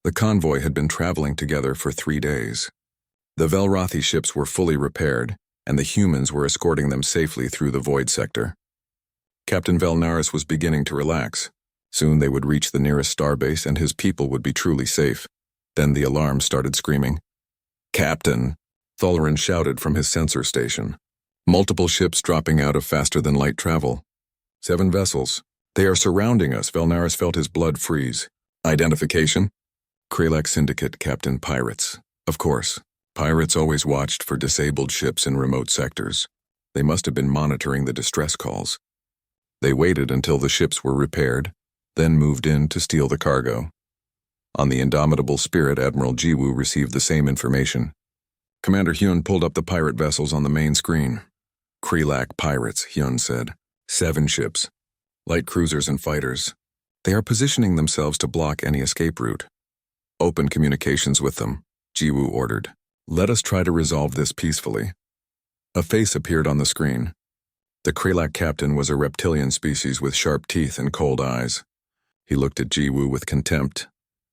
The convoy had been traveling together for 3 days. The Velrothi ships were fully repaired, and the humans were escorting them safely through the void sector. Captain Velnaris was beginning to relax. Soon they would reach the nearest starbase and his people would be truly safe. Then the alarm started screaming. "Captain!" Tholarin shouted from his sensor station. "Multiple ships dropping out of faster-than-light travel. 7 vessels. They are surrounding us." Velnaris felt his blood freeze. "Identification?" "Kralak Syndicate, Captain. Pirates." "Of course. Pirates always watched for disabled ships in remote sectors. They must have been monitoring the distress calls." They waited until the ships were repaired, then moved in to steal the cargo. On the Indomitable Spirit, Admiral Jiwoo received the same information. Commander Hyun pulled up the pirate vessels on the main screen. "Kralak pirates," Hyun said. 7 ships. Light cruisers and fighters. They are positioning themselves to block any escape route. "Open communications with them," Jiwoo ordered. "Let us try to resolve this peacefully." A face appeared on the screen. The Kralak captain was a reptilian species with sharp teeth and cold eyes. He looked at Jiwoo with contempt.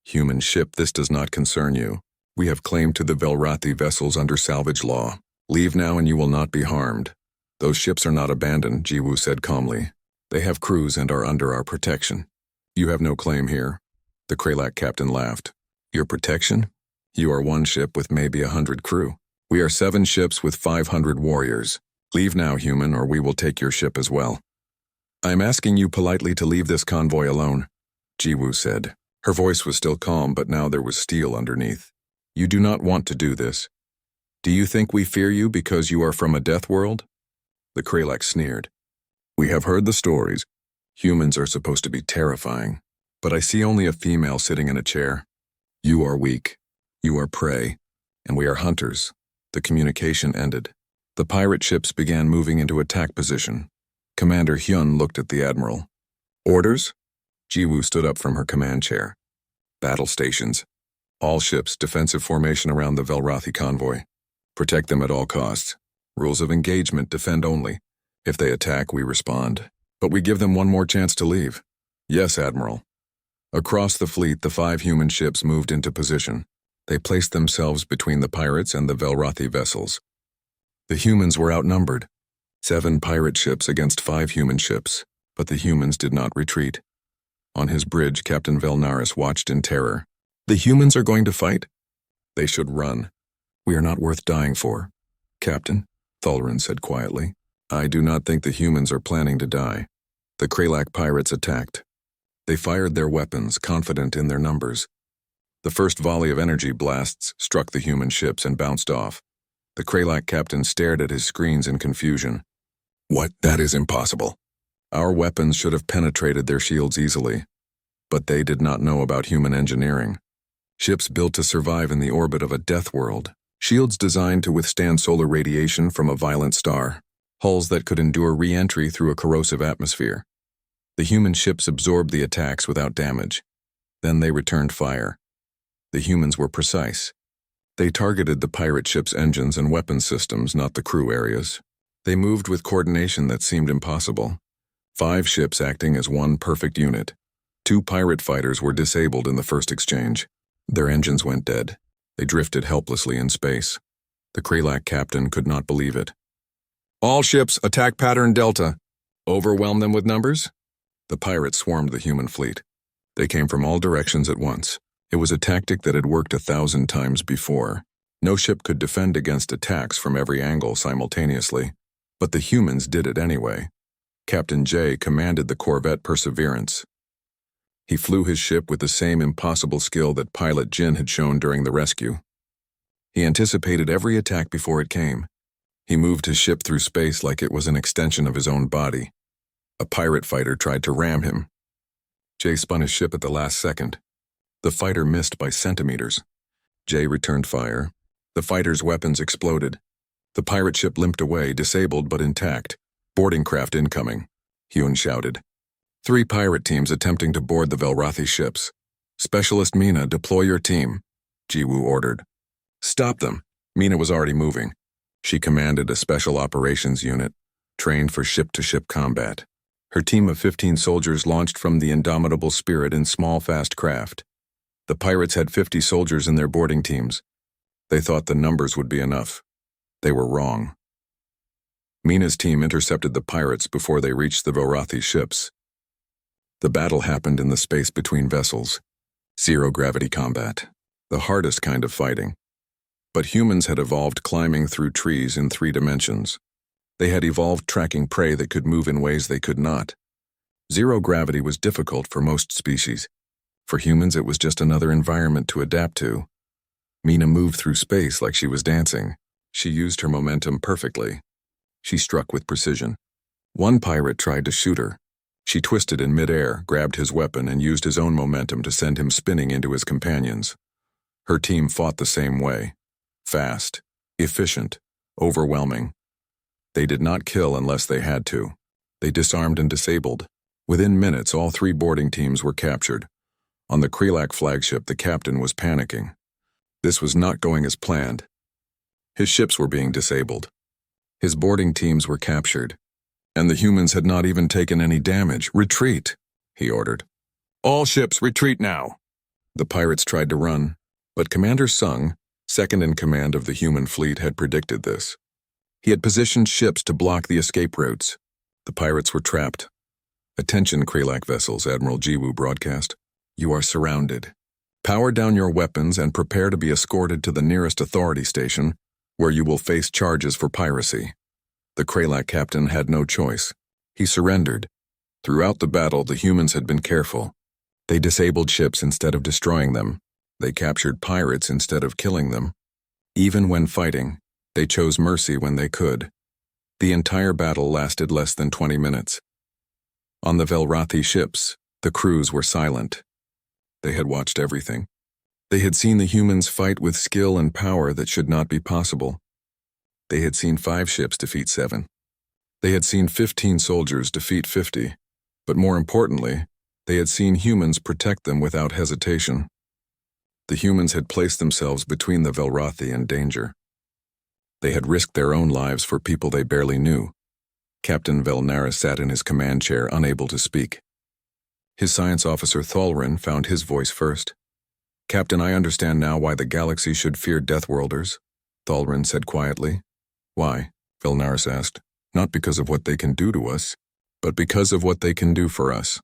"Human ship, this does not concern you. We have claim to the Velrothi vessels under salvage law. Leave now and you will not be harmed." "Those ships are not abandoned," Jiwoo said calmly. "They have crews and are under our protection. You have no claim here." The Kralak captain laughed. "Your protection? You are 1 ship with maybe 100 crew. We are 7 ships with 500 warriors. Leave now, human, or we will take your ship as well." "I am asking you politely to leave this convoy alone," Jiwoo said. Her voice was still calm, but now there was steel underneath. "You do not want to do this. Do you think we fear you because you are from a death world?" The Kralak sneered. "We have heard the stories. Humans are supposed to be terrifying, but I see only a female sitting in a chair. You are weak. You are prey, and we are hunters." The communication ended. The pirate ships began moving into attack position. Commander Hyun looked at the admiral. "Orders?" Jiwoo stood up from her command chair. "Battle stations. All ships, defensive formation around the Velrothi convoy. Protect them at all costs. Rules of engagement, defend only. If they attack, we respond. But we give them one more chance to leave." "Yes, Admiral." Across the fleet, the 5 human ships moved into position. They placed themselves between the pirates and the Velrothi vessels. The humans were outnumbered. 7 pirate ships against 5 human ships, but the humans did not retreat. On his bridge, Captain Velnaris watched in terror. "The humans are going to fight?" "They should run. We are not worth dying for." "Captain," Tholarin said quietly, "I do not think the humans are planning to die." The Kralak pirates attacked. They fired their weapons, confident in their numbers. The first volley of energy blasts struck the human ships and bounced off. The Kralak captain stared at his screens in confusion. "What? That is impossible. Our weapons should have penetrated their shields easily." But they did not know about human engineering. Ships built to survive in the orbit of a death world. Shields designed to withstand solar radiation from a violent star. Hulls that could endure re-entry through a corrosive atmosphere. The human ships absorbed the attacks without damage. Then they returned fire. The humans were precise. They targeted the pirate ship's engines and weapons systems, not the crew areas. They moved with coordination that seemed impossible. 5 ships acting as one perfect unit. 2 pirate fighters were disabled in the first exchange. Their engines went dead. They drifted helplessly in space. The Kralak captain could not believe it. "All ships, attack pattern Delta. Overwhelm them with numbers?" The pirates swarmed the human fleet. They came from all directions at once. It was a tactic that had worked 1,000 times before. No ship could defend against attacks from every angle simultaneously, but the humans did it anyway. Captain J commanded the corvette Perseverance. He flew his ship with the same impossible skill that pilot Jin had shown during the rescue. He anticipated every attack before it came. He moved his ship through space like it was an extension of his own body. A pirate fighter tried to ram him. Jay spun his ship at the last second. The fighter missed by centimeters. Jay returned fire. The fighter's weapons exploded. The pirate ship limped away, disabled but intact. "Boarding craft incoming," Hyun shouted. 3 pirate teams attempting to board the Velrothi ships. "Specialist Mina, deploy your team," Jiwoo ordered. "Stop them." Mina was already moving. She commanded a special operations unit, trained for ship-to-ship combat. Her team of 15 soldiers launched from the Indomitable Spirit in small, fast craft. The pirates had 50 soldiers in their boarding teams. They thought the numbers would be enough. They were wrong. Mina's team intercepted the pirates before they reached the Velrathi ships. The battle happened in the space between vessels. Zero-gravity combat. The hardest kind of fighting. But humans had evolved climbing through trees in 3 dimensions. They had evolved tracking prey that could move in ways they could not. Zero gravity was difficult for most species. For humans, it was just another environment to adapt to. Mina moved through space like she was dancing. She used her momentum perfectly. She struck with precision. One pirate tried to shoot her. She twisted in midair, grabbed his weapon, and used his own momentum to send him spinning into his companions. Her team fought the same way. Fast, efficient, overwhelming. They did not kill unless they had to. They disarmed and disabled. Within minutes, all 3 boarding teams were captured. On the Krelak flagship, the captain was panicking. This was not going as planned. His ships were being disabled. His boarding teams were captured. And the humans had not even taken any damage. "Retreat," he ordered. "All ships retreat now." The pirates tried to run, but Commander Sung, second in command of the human fleet, had predicted this. He had positioned ships to block the escape routes. The pirates were trapped. "Attention, Krelak vessels," Admiral Jiwoo broadcast. "You are surrounded. Power down your weapons and prepare to be escorted to the nearest authority station, where you will face charges for piracy." The Krelak captain had no choice. He surrendered. Throughout the battle, the humans had been careful. They disabled ships instead of destroying them. They captured pirates instead of killing them. Even when fighting, they chose mercy when they could. The entire battle lasted less than 20 minutes. On the Velrathi ships, the crews were silent. They had watched everything. They had seen the humans fight with skill and power that should not be possible. They had seen 5 ships defeat 7. They had seen 15 soldiers defeat 50. But more importantly, they had seen humans protect them without hesitation. The humans had placed themselves between the Velrathi and danger. They had risked their own lives for people they barely knew. Captain Velnaris sat in his command chair, unable to speak. His science officer Thalrin found his voice first. "Captain, I understand now why the galaxy should fear Deathworlders," Thalrin said quietly. "Why?" Velnaris asked. "Not because of what they can do to us, but because of what they can do for us.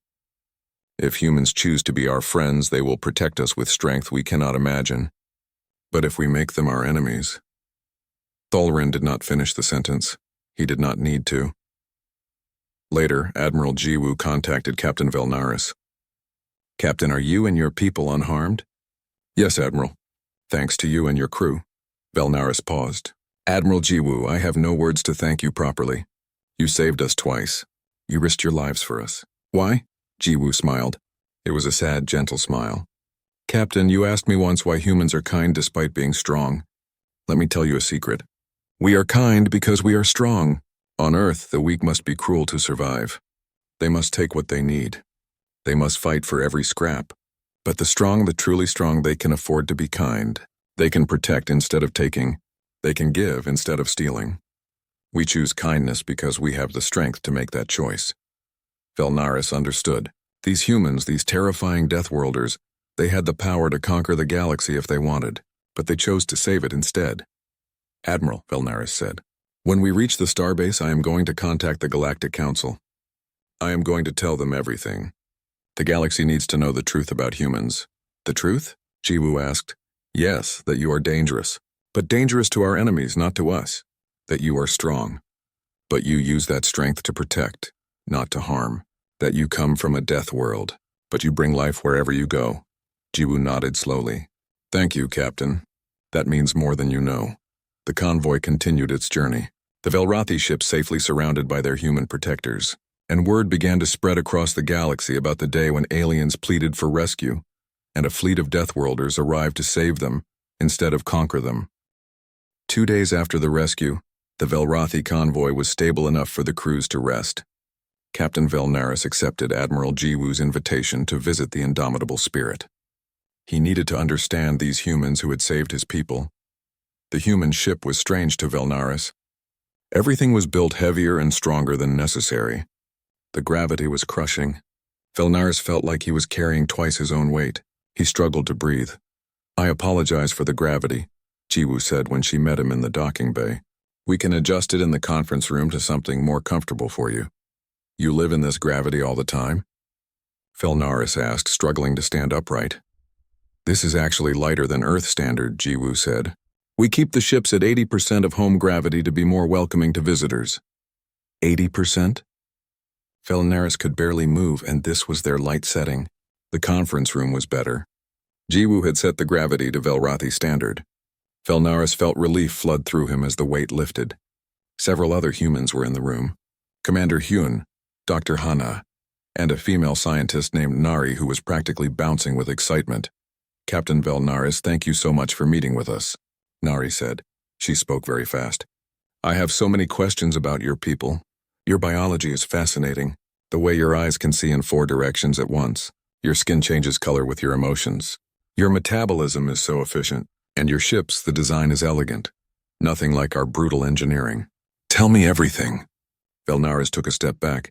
If humans choose to be our friends, they will protect us with strength we cannot imagine. But if we make them our enemies..." Thalrin did not finish the sentence. He did not need to. Later, Admiral Jiwoo contacted Captain Velnaris. "Captain, are you and your people unharmed?" "Yes, Admiral. Thanks to you and your crew." Velnaris paused. "Admiral Jiwoo, I have no words to thank you properly. You saved us twice. You risked your lives for us." "Why?" Jiwoo smiled. It was a sad, gentle smile. "Captain, you asked me once why humans are kind despite being strong. Let me tell you a secret. We are kind because we are strong. On Earth, the weak must be cruel to survive. They must take what they need. They must fight for every scrap. But the strong, the truly strong, they can afford to be kind. They can protect instead of taking. They can give instead of stealing. We choose kindness because we have the strength to make that choice." Velnaris understood. These humans, these terrifying Deathworlders, they had the power to conquer the galaxy if they wanted, but they chose to save it instead. "Admiral," Velnaris said, "when we reach the starbase, I am going to contact the Galactic Council. I am going to tell them everything. The galaxy needs to know the truth about humans." "The truth?" Jiwoo asked. "Yes, that you are dangerous. But dangerous to our enemies, not to us. That you are strong. But you use that strength to protect, not to harm. That you come from a death world, but you bring life wherever you go." Jiwoo nodded slowly. "Thank you, Captain. That means more than you know." The convoy continued its journey. The Velrathi ships safely surrounded by their human protectors. And word began to spread across the galaxy about the day when aliens pleaded for rescue, and a fleet of Deathworlders arrived to save them instead of conquer them. 2 days after the rescue, the Velrathi convoy was stable enough for the crews to rest. Captain Velnaris accepted Admiral Jiwoo's invitation to visit the indomitable spirit. He needed to understand these humans who had saved his people. The human ship was strange to Velnaris. Everything was built heavier and stronger than necessary. The gravity was crushing. Velnaris felt like he was carrying twice his own weight. He struggled to breathe. "I apologize for the gravity," Jiwoo said when she met him in the docking bay. "We can adjust it in the conference room to something more comfortable for you." "You live in this gravity all the time?" Felnaris asked, struggling to stand upright. "This is actually lighter than Earth standard," Jiwoo said. "We keep the ships at 80% of home gravity to be more welcoming to visitors." 80%? Felnaris could barely move, and this was their light setting. The conference room was better. Jiwoo had set the gravity to Velrathi standard. Felnaris felt relief flood through him as the weight lifted. Several other humans were in the room. Commander Hyun, Dr. Hana, and a female scientist named Nari who was practically bouncing with excitement. "Captain Velnaris, thank you so much for meeting with us," Nari said. She spoke very fast. "I have so many questions about your people. Your biology is fascinating. The way your eyes can see in 4 directions at once. Your skin changes color with your emotions. Your metabolism is so efficient. And your ships, the design is elegant. Nothing like our brutal engineering. Tell me everything." Velnaris took a step back.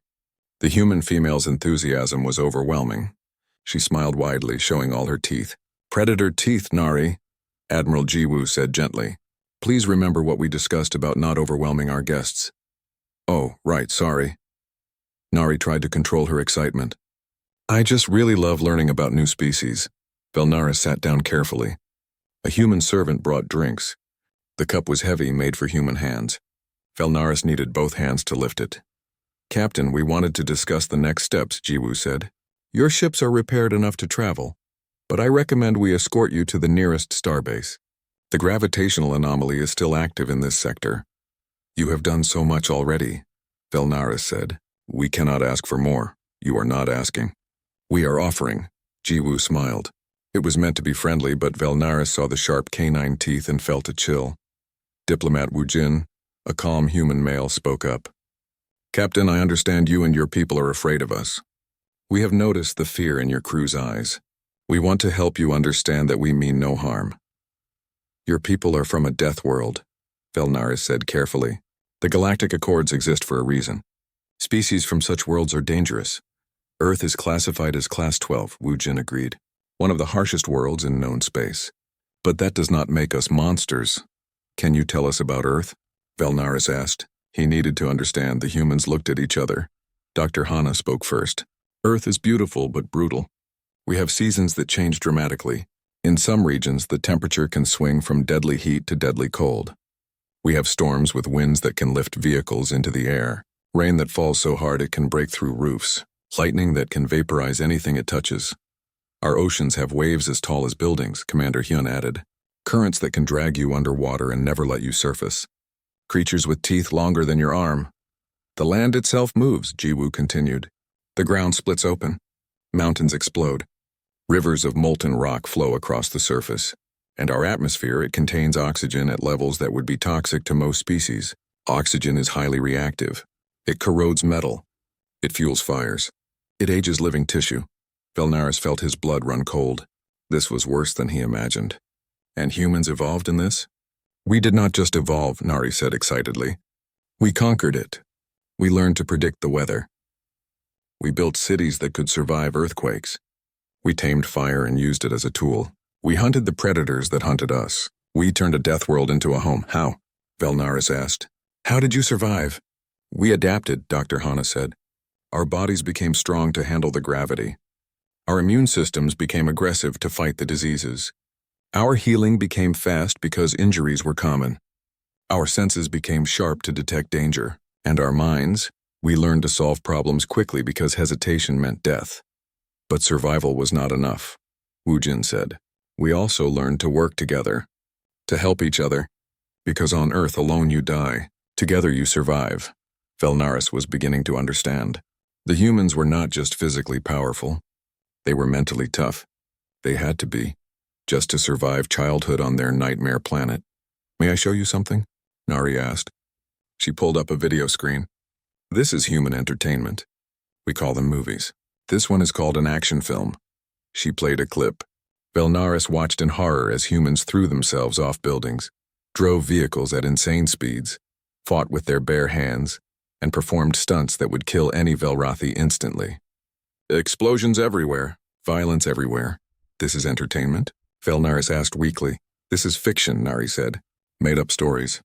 The human female's enthusiasm was overwhelming. She smiled widely, showing all her teeth. "Predator teeth, Nari," Admiral Jiwoo said gently. "Please remember what we discussed about not overwhelming our guests." "Oh, right, sorry." Nari tried to control her excitement. "I just really love learning about new species." Velnaris sat down carefully. A human servant brought drinks. The cup was heavy, made for human hands. Velnaris needed both hands to lift it. "Captain, we wanted to discuss the next steps," Jiwoo said. "Your ships are repaired enough to travel, but I recommend we escort you to the nearest starbase. The gravitational anomaly is still active in this sector." "You have done so much already," Velnaris said. "We cannot ask for more. You are not asking." "We are offering," Jiwoo smiled. It was meant to be friendly, but Velnaris saw the sharp canine teeth and felt a chill. Diplomat Woojin, a calm human male, spoke up. "Captain, I understand you and your people are afraid of us. We have noticed the fear in your crew's eyes. We want to help you understand that we mean no harm." "Your people are from a death world," Velnaris said carefully. "The Galactic Accords exist for a reason. Species from such worlds are dangerous. Earth is classified as Class 12, Woojin agreed. One of the harshest worlds in known space. But that does not make us monsters. Can you tell us about Earth?" Velnaris asked. He needed to understand. The humans looked at each other. Dr. Hana spoke first. "Earth is beautiful but brutal. We have seasons that change dramatically. In some regions, the temperature can swing from deadly heat to deadly cold. We have storms with winds that can lift vehicles into the air, rain that falls so hard it can break through roofs, lightning that can vaporize anything it touches. Our oceans have waves as tall as buildings," Commander Hyun added. "Currents that can drag you underwater and never let you surface. Creatures with teeth longer than your arm. The land itself moves," Jiwoo continued. "The ground splits open. Mountains explode. Rivers of molten rock flow across the surface. And our atmosphere, it contains oxygen at levels that would be toxic to most species. Oxygen is highly reactive. It corrodes metal. It fuels fires. It ages living tissue." Velnaris felt his blood run cold. This was worse than he imagined. "And humans evolved in this?" "We did not just evolve," Nari said excitedly. "We conquered it. We learned to predict the weather. We built cities that could survive earthquakes. We tamed fire and used it as a tool. We hunted the predators that hunted us. We turned a death world into a home." "How?" Velnaris asked. "How did you survive?" "We adapted," Dr. Hana said. "Our bodies became strong to handle the gravity. Our immune systems became aggressive to fight the diseases. Our healing became fast because injuries were common. Our senses became sharp to detect danger. And our minds, we learned to solve problems quickly because hesitation meant death. But survival was not enough," Woojin said. "We also learned to work together, to help each other. Because on Earth alone you die, together you survive." Velnaris was beginning to understand. The humans were not just physically powerful. They were mentally tough. They had to be, just to survive childhood on their nightmare planet. "May I show you something?" Nari asked. She pulled up a video screen. "This is human entertainment. We call them movies. This one is called an action film." She played a clip. Velnaris watched in horror as humans threw themselves off buildings, drove vehicles at insane speeds, fought with their bare hands, and performed stunts that would kill any Velrathi instantly. Explosions everywhere, violence everywhere. This is entertainment? Velnaris asked weakly. This is fiction, Nari said. Made-up stories.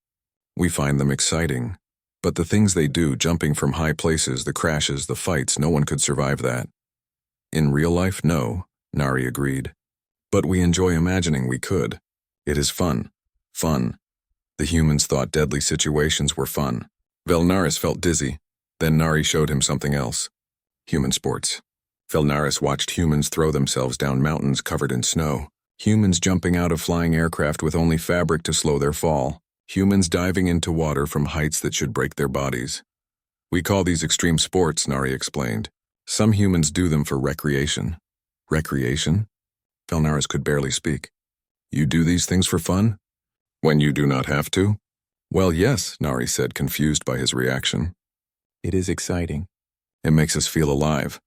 We find them exciting. But the things they do, jumping from high places, the crashes, the fights, no one could survive that. In real life, no, Nari agreed. But we enjoy imagining we could. It is fun. Fun. The humans thought deadly situations were fun. Velnaris felt dizzy. Then Nari showed him something else. Human sports. Velnaris watched humans throw themselves down mountains covered in snow. Humans jumping out of flying aircraft with only fabric to slow their fall. Humans diving into water from heights that should break their bodies. We call these extreme sports, Nari explained. Some humans do them for recreation. Recreation? Velnaris could barely speak. You do these things for fun? When you do not have to? Well, yes, Nari said, confused by his reaction. It is exciting. It makes us feel alive.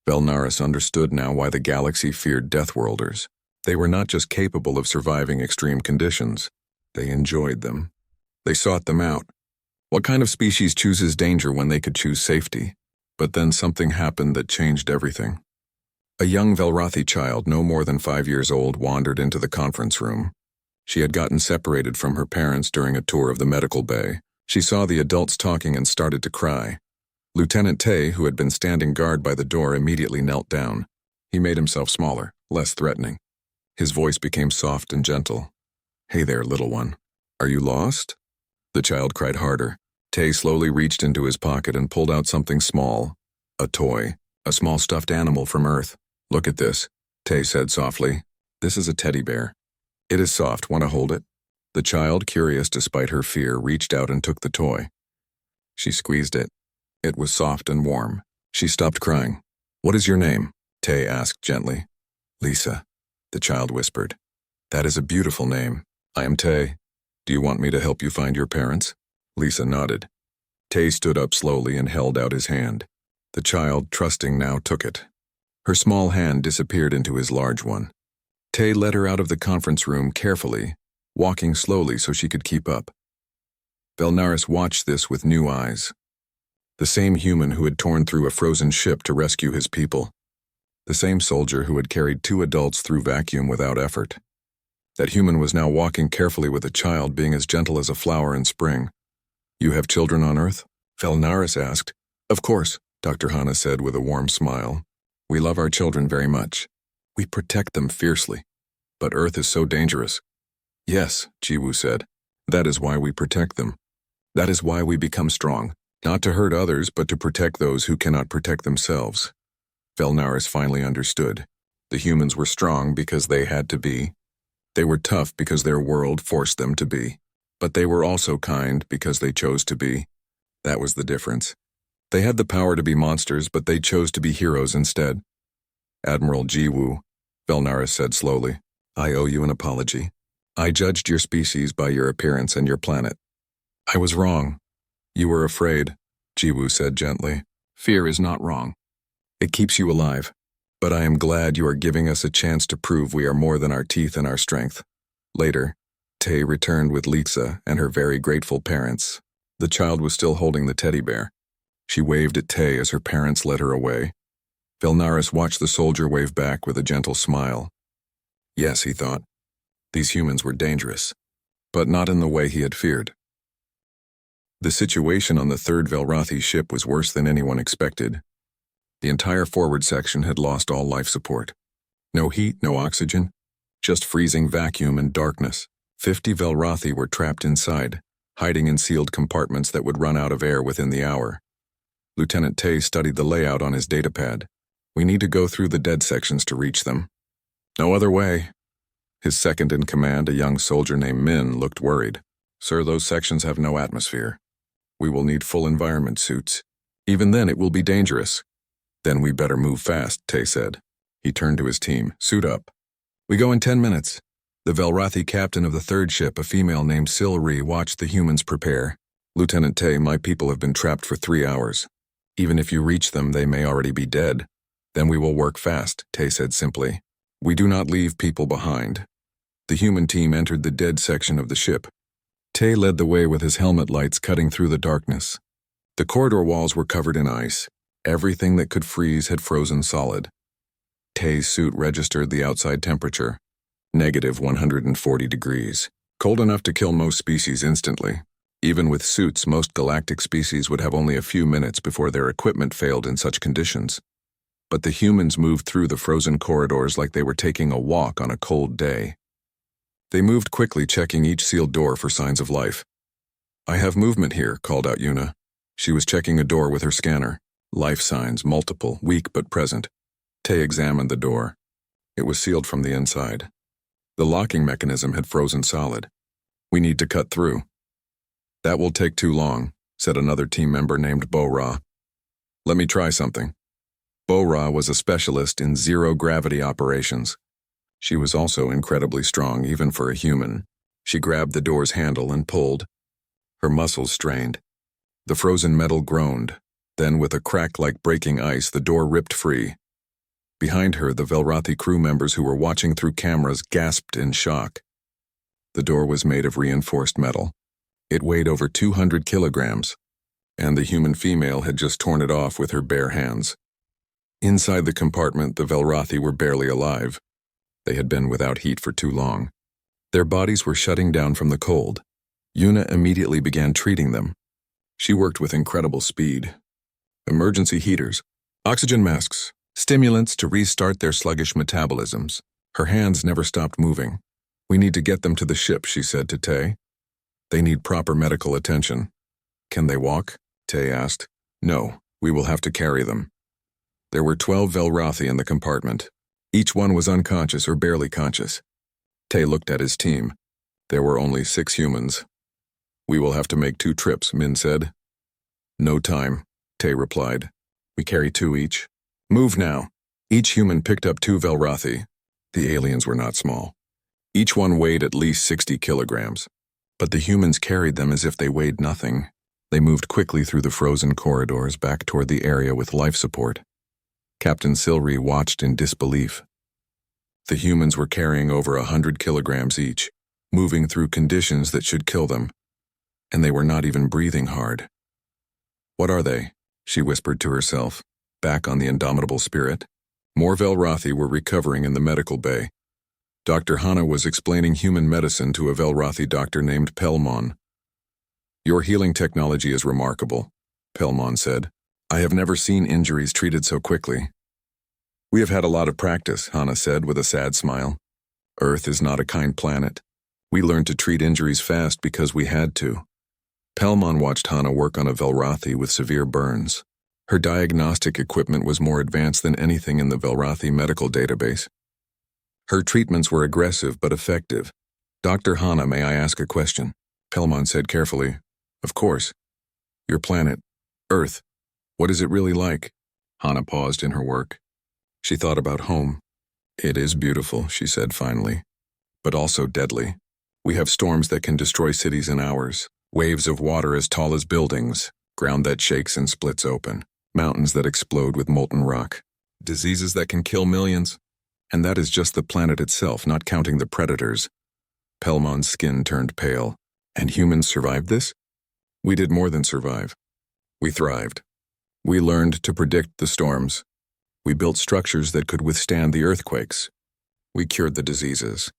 Velnaris understood now why the galaxy feared Deathworlders. They were not just capable of surviving extreme conditions. They enjoyed them. They sought them out. What kind of species chooses danger when they could choose safety? But then something happened that changed everything. A young Velrathi child, no more than 5 years old, wandered into the conference room. She had gotten separated from her parents during a tour of the medical bay. She saw the adults talking and started to cry. Lieutenant Tay, who had been standing guard by the door, immediately knelt down. He made himself smaller, less threatening. His voice became soft and gentle. Hey there, little one. Are you lost? The child cried harder. Tay slowly reached into his pocket and pulled out something small. A toy. A small stuffed animal from Earth. Look at this, Tay said softly. This is a teddy bear. It is soft. Want to hold it? The child, curious despite her fear, reached out and took the toy. She squeezed it. It was soft and warm. She stopped crying. What is your name? Tay asked gently. Lisa, the child whispered. That is a beautiful name. I am Tay. Do you want me to help you find your parents? Lisa nodded. Tay stood up slowly and held out his hand. The child, trusting now, took it. Her small hand disappeared into his large one. Tay led her out of the conference room carefully, walking slowly so she could keep up. Velnaris watched this with new eyes. The same human who had torn through a frozen ship to rescue his people. The same soldier who had carried 2 adults through vacuum without effort. That human was now walking carefully with a child, being as gentle as a flower in spring. You have children on Earth? Velnaris asked. Of course, Dr. Hana said with a warm smile. We love our children very much. We protect them fiercely. But Earth is so dangerous. Yes, Jiwoo said. That is why we protect them. That is why we become strong. Not to hurt others, but to protect those who cannot protect themselves. Velnaris finally understood. The humans were strong because they had to be. They were tough because their world forced them to be. But they were also kind because they chose to be. That was the difference. They had the power to be monsters, but they chose to be heroes instead. Admiral Jiwoo, Velnaris said slowly, I owe you an apology. I judged your species by your appearance and your planet. I was wrong. You were afraid, Jiwoo said gently. Fear is not wrong. It keeps you alive. But I am glad you are giving us a chance to prove we are more than our teeth and our strength. Later, Tay returned with Lisa and her very grateful parents. The child was still holding the teddy bear. She waved at Tay as her parents led her away. Velnaris watched the soldier wave back with a gentle smile. Yes, he thought. These humans were dangerous. But not in the way he had feared. The situation on the 3rd Velrathi ship was worse than anyone expected. The entire forward section had lost all life support. No heat, no oxygen, just freezing vacuum and darkness. 50 Velrathi were trapped inside, hiding in sealed compartments that would run out of air within the hour. Lieutenant Tay studied the layout on his datapad. We need to go through the dead sections to reach them. No other way. His second in command, a young soldier named Min, looked worried. Sir, those sections have no atmosphere. We will need full environment suits. Even then, it will be dangerous. Then we better move fast, Tay said. He turned to his team. Suit up. We go in 10 minutes. The Velrathi captain of the 3rd ship, a female named Silri, watched the humans prepare. Lieutenant Tay, my people have been trapped for 3 hours. Even if you reach them, they may already be dead. Then we will work fast, Tay said simply. We do not leave people behind. The human team entered the dead section of the ship. Tay led the way with his helmet lights cutting through the darkness. The corridor walls were covered in ice. Everything that could freeze had frozen solid. Tay's suit registered the outside temperature, negative 140 degrees. Cold enough to kill most species instantly. Even with suits, most galactic species would have only a few minutes before their equipment failed in such conditions. But the humans moved through the frozen corridors like they were taking a walk on a cold day. They moved quickly, checking each sealed door for signs of life. "I have movement here," called out Yuna. She was checking a door with her scanner. Life signs, multiple, weak but present. Tay examined the door. It was sealed from the inside. The locking mechanism had frozen solid. "We need to cut through." "That will take too long," said another team member named Bo-Ra. "Let me try something." Bo-Ra was a specialist in zero-gravity operations. She was also incredibly strong, even for a human. She grabbed the door's handle and pulled. Her muscles strained. The frozen metal groaned. Then, with a crack like breaking ice, the door ripped free. Behind her, the Velrathi crew members who were watching through cameras gasped in shock. The door was made of reinforced metal. It weighed over 200 kilograms, and the human female had just torn it off with her bare hands. Inside the compartment, the Velrathi were barely alive. They had been without heat for too long. Their bodies were shutting down from the cold. Yuna immediately began treating them. She worked with incredible speed. Emergency heaters, oxygen masks, stimulants to restart their sluggish metabolisms. Her hands never stopped moving. "We need to get them to the ship," she said to Tay. "They need proper medical attention." "Can they walk?" Tay asked. "No, we will have to carry them." There were 12 Velrathi in the compartment. Each one was unconscious or barely conscious. Tay looked at his team. There were only 6 humans. "We will have to make 2 trips, Min said. "No time," Tay replied. "We carry 2 each." "Move now." Each human picked up 2 Velrathi. The aliens were not small. Each one weighed at least 60 kilograms. But the humans carried them as if they weighed nothing. They moved quickly through the frozen corridors back toward the area with life support. Captain Silri watched in disbelief. The humans were carrying over 100 kilograms each, moving through conditions that should kill them. And they were not even breathing hard. "What are they?" she whispered to herself, back on the indomitable spirit. More Velrathi were recovering in the medical bay. Dr. Hana was explaining human medicine to a Velrathi doctor named Pelmon. "Your healing technology is remarkable," Pelmon said. "I have never seen injuries treated so quickly." "We have had a lot of practice," Hana said with a sad smile. "Earth is not a kind planet. We learned to treat injuries fast because we had to." Pelmon watched Hana work on a Velrathi with severe burns. Her diagnostic equipment was more advanced than anything in the Velrathi medical database. Her treatments were aggressive but effective. "Dr. Hana, may I ask a question?" Pelmon said carefully. "Of course. Your planet, Earth, what is it really like?" Hana paused in her work. She thought about home. "It is beautiful," she said finally, "but also deadly. We have storms that can destroy cities in hours, waves of water as tall as buildings, ground that shakes and splits open, mountains that explode with molten rock, diseases that can kill millions. And that is just the planet itself, not counting the predators." Pelmon's skin turned pale. "And humans survived this?" "We did more than survive. We thrived. We learned to predict the storms. We built structures that could withstand the earthquakes. We cured the diseases.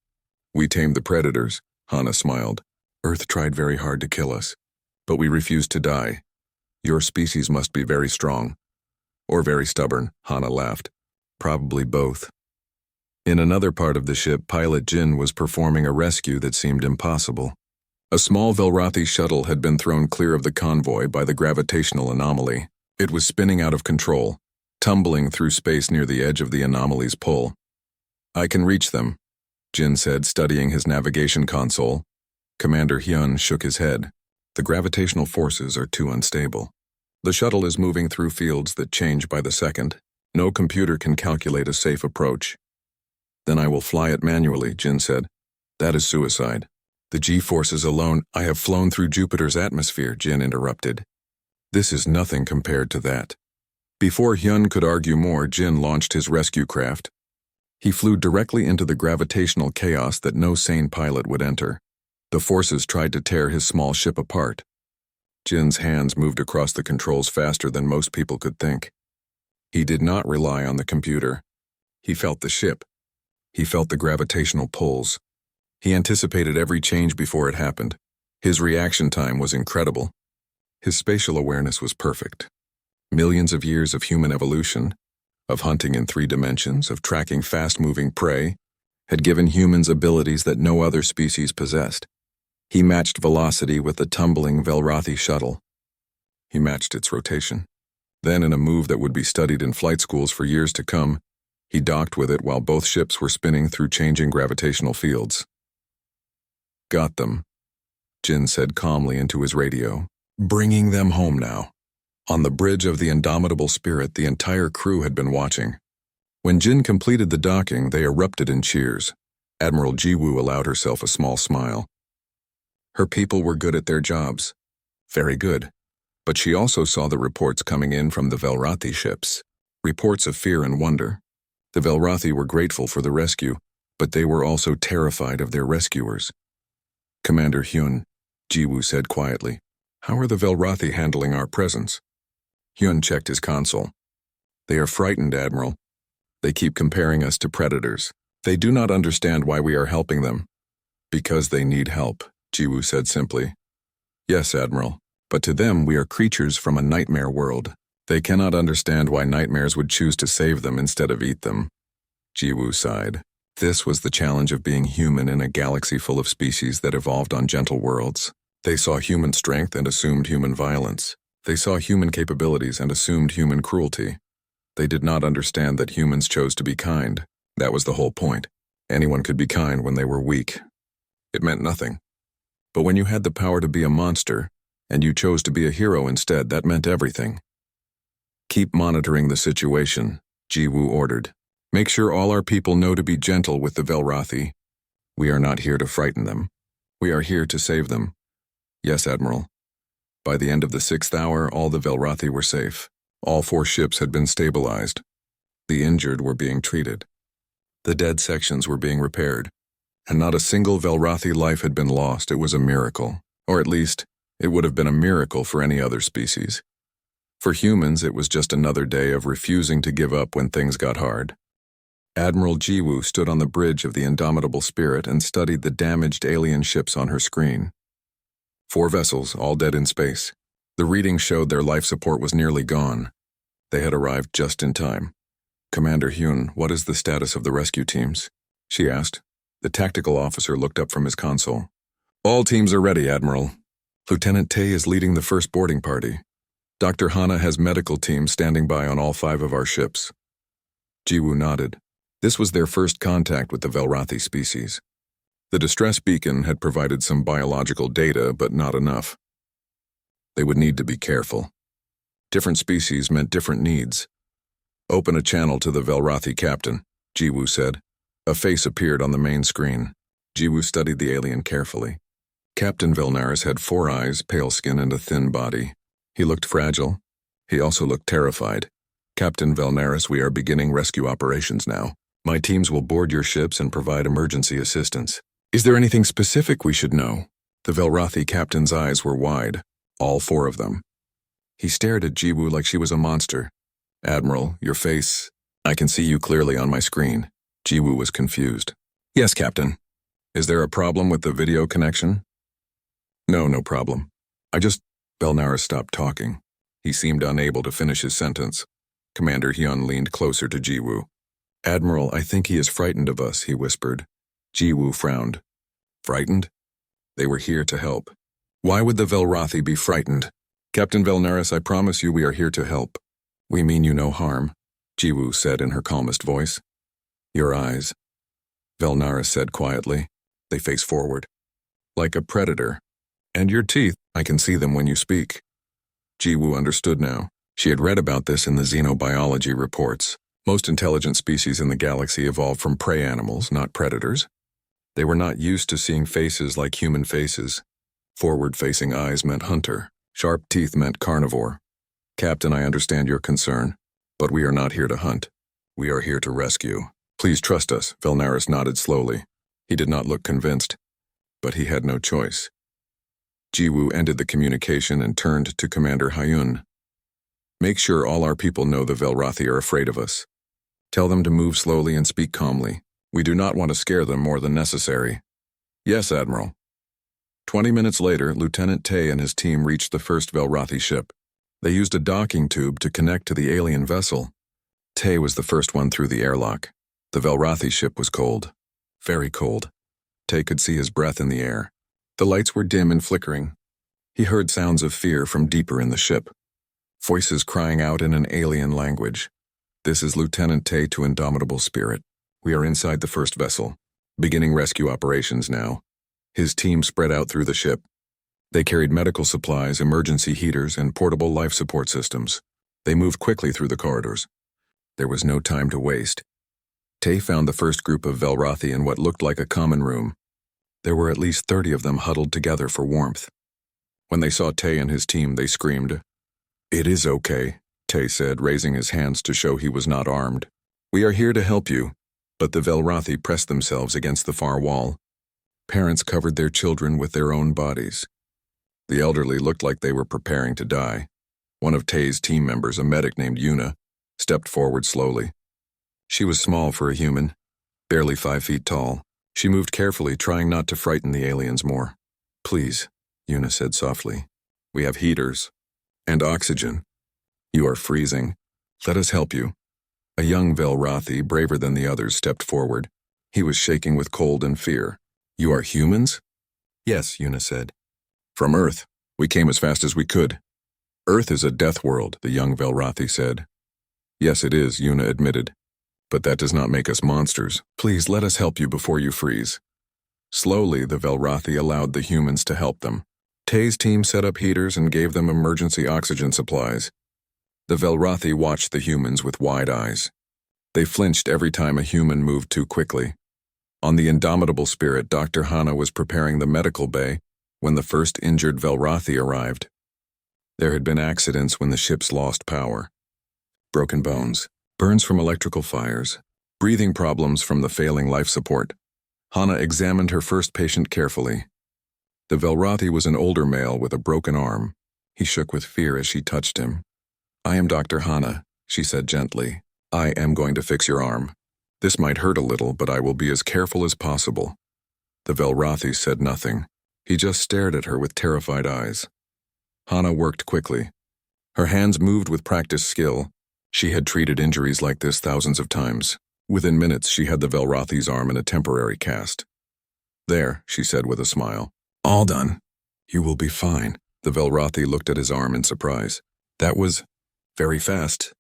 We tamed the predators." Hana smiled. "Earth tried very hard to kill us, but we refused to die. Your species must be very strong." "Or very stubborn," Hana laughed. "Probably both." In another part of the ship, pilot Jin was performing a rescue that seemed impossible. A small Velrathi shuttle had been thrown clear of the convoy by the gravitational anomaly. It was spinning out of control, tumbling through space near the edge of the anomaly's pull. "I can reach them," Jin said, studying his navigation console. Commander Hyun shook his head. "The gravitational forces are too unstable. The shuttle is moving through fields that change by the second. No computer can calculate a safe approach." "Then I will fly it manually," Jin said. "That is suicide. The G-forces alone—" "I have flown through Jupiter's atmosphere," Jin interrupted. "This is nothing compared to that." Before Hyun could argue more, Jin launched his rescue craft. He flew directly into the gravitational chaos that no sane pilot would enter. The forces tried to tear his small ship apart. Jin's hands moved across the controls faster than most people could think. He did not rely on the computer. He felt the ship. He felt the gravitational pulls. He anticipated every change before it happened. His reaction time was incredible. His spatial awareness was perfect. Millions of years of human evolution, of hunting in 3 dimensions, of tracking fast-moving prey, had given humans abilities that no other species possessed. He matched velocity with the tumbling Velrothi shuttle. He matched its rotation. Then, in a move that would be studied in flight schools for years to come, he docked with it while both ships were spinning through changing gravitational fields. "Got them," Jin said calmly into his radio. "Bringing them home now." On the bridge of the Indomitable Spirit, the entire crew had been watching. When Jin completed the docking, they erupted in cheers. Admiral Jiwoo allowed herself a small smile. Her people were good at their jobs. Very good. But she also saw the reports coming in from the Velrothi ships. Reports of fear and wonder. The Velrothi were grateful for the rescue, but they were also terrified of their rescuers. "Commander Hyun," Jiwoo said quietly, "how are the Velrothi handling our presence?" Hyun checked his console. "They are frightened, Admiral. They keep comparing us to predators. They do not understand why we are helping them." "Because they need help," Jiwoo said simply. "Yes, Admiral, but to them we are creatures from a nightmare world. They cannot understand why nightmares would choose to save them instead of eat them." Jiwoo sighed. This was the challenge of being human in a galaxy full of species that evolved on gentle worlds. They saw human strength and assumed human violence. They saw human capabilities and assumed human cruelty. They did not understand that humans chose to be kind. That was the whole point. Anyone could be kind when they were weak. It meant nothing. But when you had the power to be a monster, and you chose to be a hero instead, that meant everything. "Keep monitoring the situation," Jiwoo ordered. "Make sure all our people know to be gentle with the Velrothi. We are not here to frighten them. We are here to save them." "Yes, Admiral." By the end of the 6th hour, all the Velrothi were safe. All 4 ships had been stabilized. The injured were being treated. The dead sections were being repaired. And not a single Velrothi life had been lost. It was a miracle. Or at least, it would have been a miracle for any other species. For humans, it was just another day of refusing to give up when things got hard. Admiral Jiwoo stood on the bridge of the Indomitable Spirit and studied the damaged alien ships on her screen. 4 vessels, all dead in space. The reading showed their life support was nearly gone. They had arrived just in time. "Commander Hyun, what is the status of the rescue teams?" she asked. The tactical officer looked up from his console. "All teams are ready, Admiral. Lieutenant Tae is leading the first boarding party. Dr. Hana has medical teams standing by on all 5 of our ships." Jiwoo nodded. This was their first contact with the Velrothi species. The distress beacon had provided some biological data, but not enough. They would need to be careful. Different species meant different needs. "Open a channel to the Velrothi captain," Jiwoo said. A face appeared on the main screen. Jiwoo studied the alien carefully. Captain Velnaris had 4 eyes, pale skin, and a thin body. He looked fragile. He also looked terrified. "Captain Velnaris, we are beginning rescue operations now. My teams will board your ships and provide emergency assistance. Is there anything specific we should know?" The Velrothi captain's eyes were wide, all 4 of them. He stared at Jiwoo like she was a monster. "Admiral, your face... I can see you clearly on my screen." Jiwoo was confused. "Yes, Captain. Is there a problem with the video connection?" No problem. Velnaris stopped talking. He seemed unable to finish his sentence. Commander Hyun leaned closer to Jiwoo. "Admiral, I think he is frightened of us," he whispered. Jiwoo frowned. "Frightened? They were here to help. Why would the Velrothi be frightened?" "Captain Velnaris, I promise you we are here to help." "We mean you no harm," Jiwoo said in her calmest voice. "Your eyes," Velnaris said quietly. "They face forward. Like a predator. And your teeth, I can see them when you speak." Jiwoo understood now. She had read about this in the xenobiology reports. Most intelligent species in the galaxy evolved from prey animals, not predators. They were not used to seeing faces like human faces. Forward-facing eyes meant hunter. Sharp teeth meant carnivore. "Captain, I understand your concern, but we are not here to hunt. We are here to rescue. Please trust us." Velnaris nodded slowly. He did not look convinced, but he had no choice. Jiwoo ended the communication and turned to Commander Hyun. "Make sure all our people know the Velrothi are afraid of us. Tell them to move slowly and speak calmly. We do not want to scare them more than necessary. Yes, Admiral. 20 minutes later, Lieutenant Tay and his team reached the first Velrathi ship. They used a docking tube to connect to the alien vessel. Tay was the first one through the airlock. The Velrathi ship was cold. Very cold. Tay could see his breath in the air. The lights were dim and flickering. He heard sounds of fear from deeper in the ship. Voices crying out in an alien language. This is Lieutenant Tay to Indomitable Spirit. We are inside the first vessel, beginning rescue operations now. His team spread out through the ship. They carried medical supplies, emergency heaters, and portable life support systems. They moved quickly through the corridors. There was no time to waste. Tay found the first group of Velrathi in what looked like a common room. There were at least 30 of them huddled together for warmth. When they saw Tay and his team, they screamed. "It is okay," Tay said, raising his hands to show he was not armed. "We are here to help you." But the Velrathi pressed themselves against the far wall. Parents covered their children with their own bodies. The elderly looked like they were preparing to die. One of Tay's team members, a medic named Yuna, stepped forward slowly. She was small for a human, barely 5 feet tall. She moved carefully, trying not to frighten the aliens more. "Please," Yuna said softly. "We have heaters and oxygen. You are freezing. Let us help you." A young Velrathi, braver than the others, stepped forward. He was shaking with cold and fear. "You are humans?" "Yes," Yuna said. "From Earth. We came as fast as we could." "Earth is a death world," the young Velrathi said. "Yes, it is," Yuna admitted. "But that does not make us monsters. Please let us help you before you freeze." Slowly, the Velrathi allowed the humans to help them. Tay's team set up heaters and gave them emergency oxygen supplies. The Velrathi watched the humans with wide eyes. They flinched every time a human moved too quickly. On the Indomitable Spirit, Dr. Hana was preparing the medical bay when the first injured Velrathi arrived. There had been accidents when the ships lost power. Broken bones, burns from electrical fires, breathing problems from the failing life support. Hana examined her first patient carefully. The Velrathi was an older male with a broken arm. He shook with fear as she touched him. "I am Dr. Hana," she said gently. "I am going to fix your arm. This might hurt a little, but I will be as careful as possible." The Velrathi said nothing. He just stared at her with terrified eyes. Hana worked quickly. Her hands moved with practiced skill. She had treated injuries like this thousands of times. Within minutes, she had the Velrathi's arm in a temporary cast. "There," she said with a smile. "All done. You will be fine." The Velrathi looked at his arm in surprise. "That was very fast."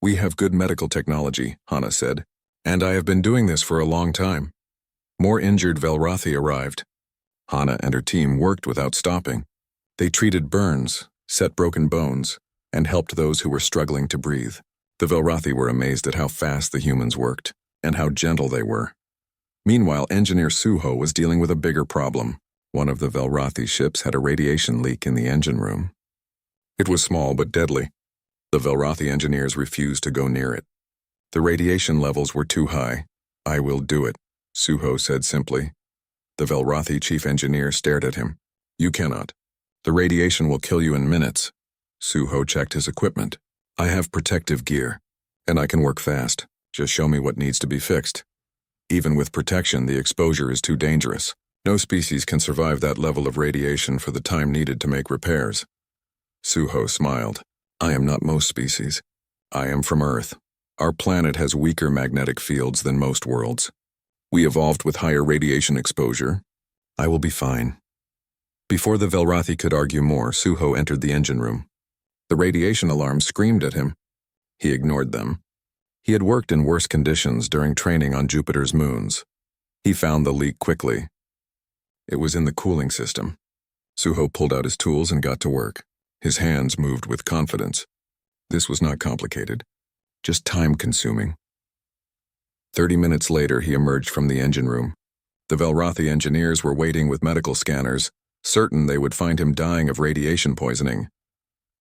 "We have good medical technology," Hana said, "and I have been doing this for a long time." More injured Velrathi arrived. Hana and her team worked without stopping. They treated burns, set broken bones, and helped those who were struggling to breathe. The Velrathi were amazed at how fast the humans worked, and how gentle they were. Meanwhile, Engineer Suho was dealing with a bigger problem. One of the Velrathi ships had a radiation leak in the engine room. It was small but deadly. The Velrathi engineers refused to go near it. The radiation levels were too high. "I will do it," Suho said simply. The Velrathi chief engineer stared at him. "You cannot. The radiation will kill you in minutes." Suho checked his equipment. "I have protective gear, and I can work fast. Just show me what needs to be fixed." Even with protection, the exposure is too dangerous. No species can survive that level of radiation for the time needed to make repairs. Suho smiled. "I am not most species. I am from Earth. Our planet has weaker magnetic fields than most worlds. We evolved with higher radiation exposure. I will be fine." Before the Velrathi could argue more, Suho entered the engine room. The radiation alarm screamed at him. He ignored them. He had worked in worse conditions during training on Jupiter's moons. He found the leak quickly. It was in the cooling system. Suho pulled out his tools and got to work. His hands moved with confidence. This was not complicated, just time-consuming. 30 minutes later, he emerged from the engine room. The Velrathi engineers were waiting with medical scanners, certain they would find him dying of radiation poisoning.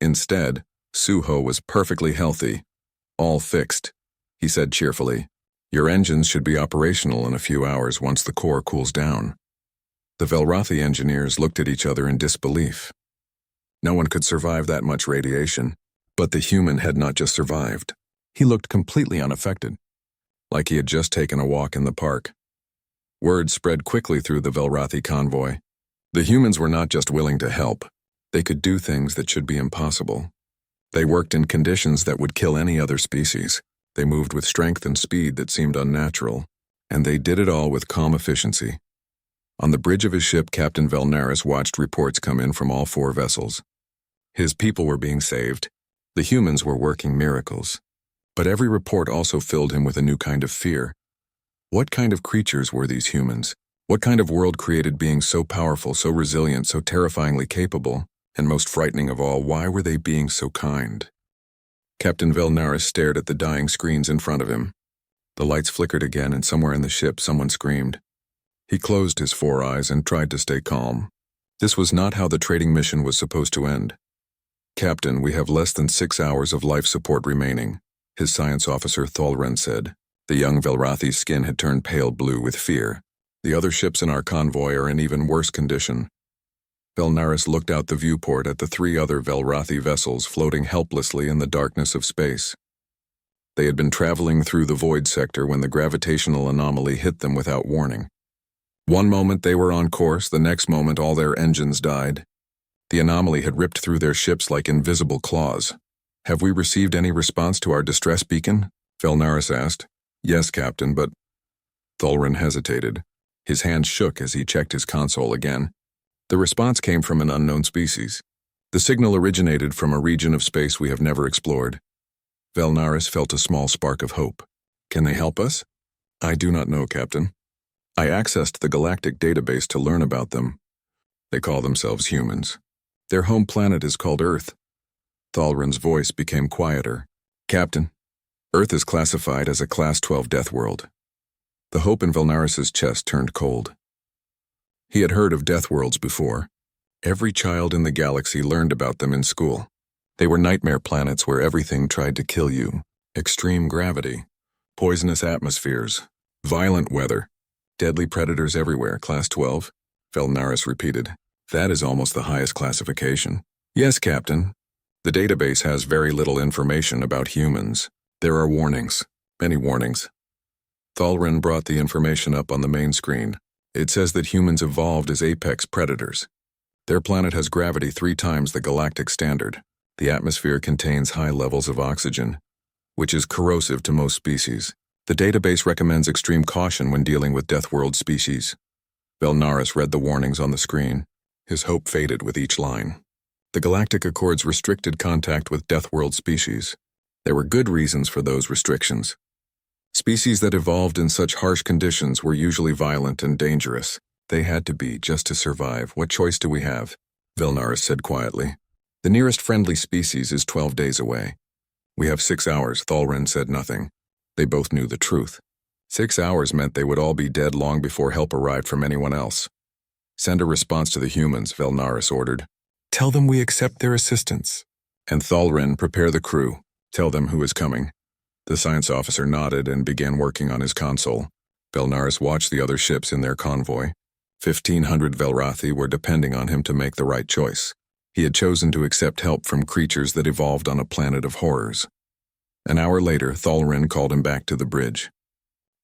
Instead, Suho was perfectly healthy, all fixed. He said cheerfully, "Your engines should be operational in a few hours once the core cools down." The Velrathi engineers looked at each other in disbelief. No one could survive that much radiation, but the human had not just survived. He looked completely unaffected. like he had just taken a walk in the park. Word spread quickly through the Velrathi convoy. The humans were not just willing to help. They could do things that should be impossible. They worked in conditions that would kill any other species. They moved with strength and speed that seemed unnatural, and they did it all with calm efficiency. On the bridge of his ship, Captain Velnaris watched reports come in from all 4 vessels. His people were being saved. The humans were working miracles. But every report also filled him with a new kind of fear. What kind of creatures were these humans? What kind of world created beings so powerful, so resilient, so terrifyingly capable? And most frightening of all, why were they being so kind? Captain Velnaris stared at the dying screens in front of him. The lights flickered again, and somewhere in the ship someone screamed. He closed his 4 eyes and tried to stay calm. This was not how the trading mission was supposed to end. "Captain, we have less than 6 hours of life support remaining," his science officer Tholren said. The young Velrathi's skin had turned pale blue with fear. "The other ships in our convoy are in even worse condition." Velnaris looked out the viewport at the 3 other Velrathi vessels floating helplessly in the darkness of space. They had been traveling through the void sector when the gravitational anomaly hit them without warning. One moment they were on course, the next moment all their engines died. The anomaly had ripped through their ships like invisible claws. "Have we received any response to our distress beacon?" Velnaris asked. "Yes, Captain, but—" Tholren hesitated. His hand shook as he checked his console again. The response came from an unknown species. The signal originated from a region of space we have never explored. Velnaris felt a small spark of hope. "Can they help us?" "I do not know, Captain. I accessed the Galactic database to learn about them. They call themselves humans. Their home planet is called Earth." Tholren's voice became quieter. "Captain, Earth is classified as a Class 12 death world." The hope in Velnaris's chest turned cold. He had heard of death worlds before. Every child in the galaxy learned about them in school. They were nightmare planets where everything tried to kill you. Extreme gravity, poisonous atmospheres, violent weather, deadly predators everywhere. Class 12? Velnaris repeated. "That is almost the highest classification." "Yes, Captain. The database has very little information about humans. There are warnings, many warnings." Tholren brought the information up on the main screen. "It says that humans evolved as apex predators. Their planet has gravity 3 times the galactic standard. The atmosphere contains high levels of oxygen, which is corrosive to most species. The database recommends extreme caution when dealing with death world species." Velnaris read the warnings on the screen. His hope faded with each line. The Galactic Accords restricted contact with death world species. There were good reasons for those restrictions. Species that evolved in such harsh conditions were usually violent and dangerous. They had to be, just to survive. "What choice do we have?" Velnaris said quietly. "The nearest friendly species is 12 days away." "We have 6 hours." Tholren said nothing. They both knew the truth. 6 hours meant they would all be dead long before help arrived from anyone else. "Send a response to the humans," Velnaris ordered. "Tell them we accept their assistance." "And Tholren, prepare the crew. Tell them who is coming." The science officer nodded and began working on his console. Velnaris watched the other ships in their convoy. 1,500 Velrathi were depending on him to make the right choice. He had chosen to accept help from creatures that evolved on a planet of horrors. An hour later, Tholren called him back to the bridge.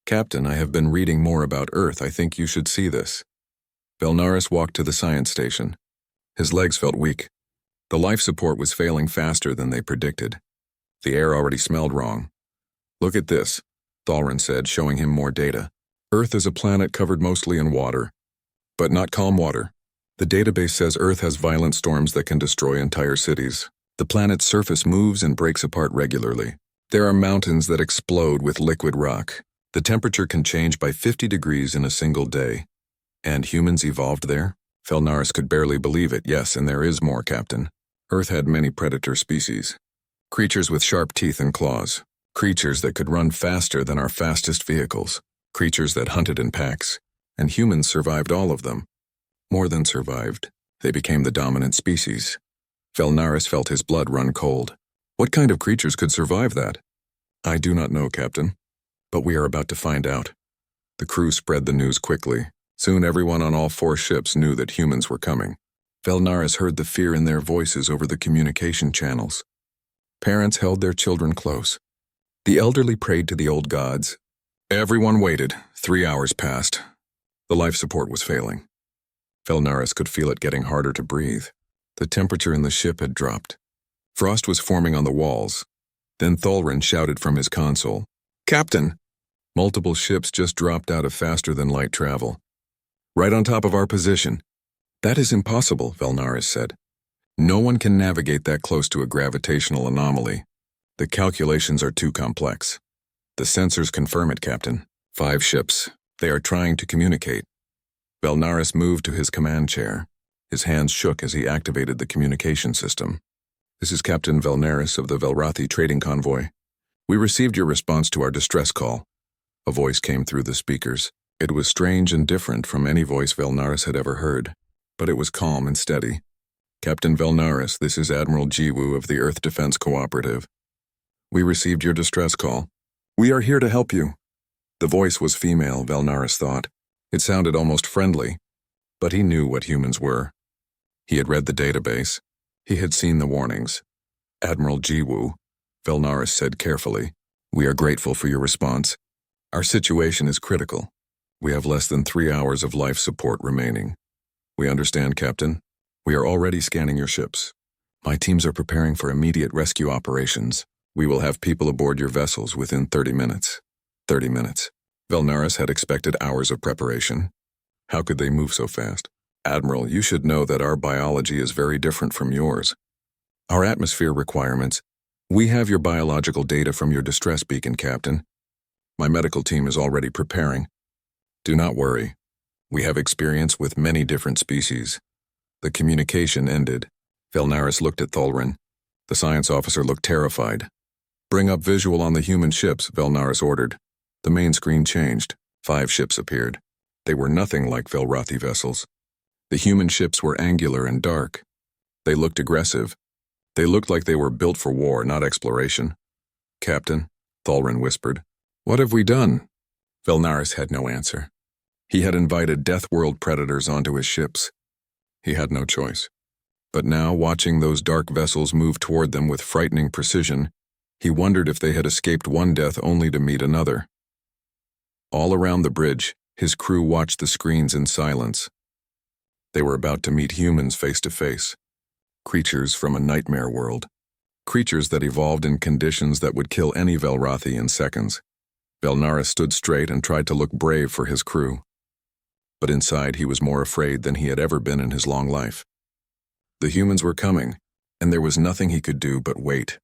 "Captain, I have been reading more about Earth. I think you should see this." Velnaris walked to the science station. His legs felt weak. The life support was failing faster than they predicted. The air already smelled wrong. "Look at this," Tholren said, showing him more data. "Earth is a planet covered mostly in water, but not calm water. The database says Earth has violent storms that can destroy entire cities. The planet's surface moves and breaks apart regularly. There are mountains that explode with liquid rock. The temperature can change by 50 degrees in a single day. And humans evolved there?" Velnaris could barely believe it. "Yes, and there is more, Captain. Earth had many predator species. Creatures with sharp teeth and claws. Creatures that could run faster than our fastest vehicles. Creatures that hunted in packs. And humans survived all of them. More than survived. They became the dominant species." Velnaris felt his blood run cold. What kind of creatures could survive that? "I do not know, Captain. But we are about to find out." The crew spread the news quickly. Soon everyone on all 4 ships knew that humans were coming. Velnaris heard the fear in their voices over the communication channels. Parents held their children close. The elderly prayed to the old gods. Everyone waited. 3 hours passed. The life support was failing. Velnaris could feel it getting harder to breathe. The temperature in the ship had dropped. Frost was forming on the walls. Then Thulren shouted from his console, "Captain!" Multiple ships just dropped out of faster-than-light travel. Right on top of our position. "That is impossible," Velnaris said. "No one can navigate that close to a gravitational anomaly. The calculations are too complex." "The sensors confirm it, Captain. 5 ships. They are trying to communicate." Velnaris moved to his command chair. His hands shook as he activated the communication system. "This is Captain Velnaris of the Velrathi trading convoy. We received your response to our distress call." A voice came through the speakers. It was strange and different from any voice Velnaris had ever heard, but it was calm and steady. "Captain Velnaris, this is Admiral Jiwoo of the Earth Defense Cooperative. We received your distress call. We are here to help you." The voice was female, Velnaris thought. It sounded almost friendly, but he knew what humans were. He had read the database. He had seen the warnings. "Admiral Jiwoo," Velnaris said carefully, "we are grateful for your response. Our situation is critical. We have less than 3 hours of life support remaining." "We understand, Captain. We are already scanning your ships. My teams are preparing for immediate rescue operations. We will have people aboard your vessels within 30 minutes. 30 minutes. Velnaris had expected hours of preparation. How could they move so fast? "Admiral, you should know that our biology is very different from yours. Our atmosphere requirements. We have your biological data from your distress beacon, Captain. My medical team is already preparing. Do not worry. We have experience with many different species." The communication ended. Velnaris looked at Thulren. The science officer looked terrified. "Bring up visual on the human ships," Velnaris ordered. The main screen changed. 5 ships appeared. They were nothing like Velrathi vessels. The human ships were angular and dark. They looked aggressive. They looked like they were built for war, not exploration. "Captain," Thulren whispered, "what have we done?" Velnaris had no answer. He had invited Deathworld predators onto his ships. He had no choice. But now, watching those dark vessels move toward them with frightening precision, he wondered if they had escaped one death only to meet another. All around the bridge, his crew watched the screens in silence. They were about to meet humans face to face. Creatures from a nightmare world. Creatures that evolved in conditions that would kill any Velrathi in seconds. Velnaris stood straight and tried to look brave for his crew. But inside he was more afraid than he had ever been in his long life. The humans were coming, and there was nothing he could do but wait.